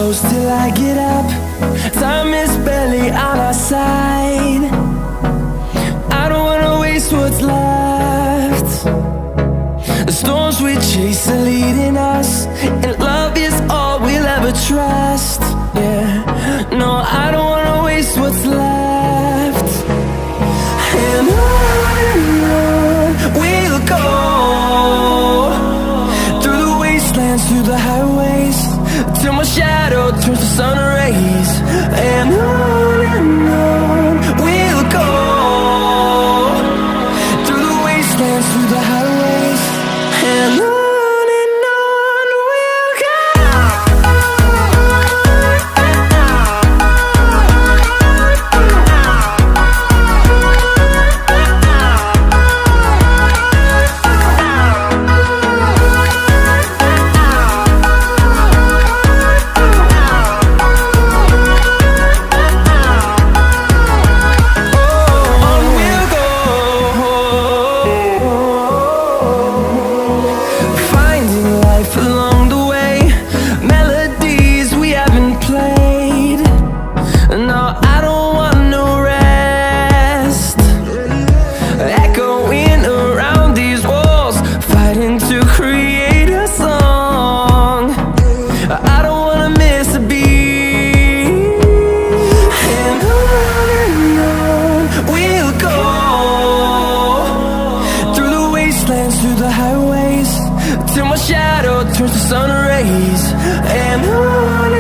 close till I get up. Time is barely on our side. I don't wanna waste what's left. The storms we chase are leading us, and love is all we'll ever trust. Yeah, no, I don't wanna waste what's left. And on we'll go, through the wastelands, through the highways, till my shadow turns to sun rays. And on we'll go, through the wastelands, through the highways, and on we'll go. Along the way, melodies we haven't played. No, I don't want no rest. Echoing around these walls, fighting to create a song. I don't wanna miss a beat. And on we'll go, through the wastelands, through the highways, till my shadow turns to sun rays. And on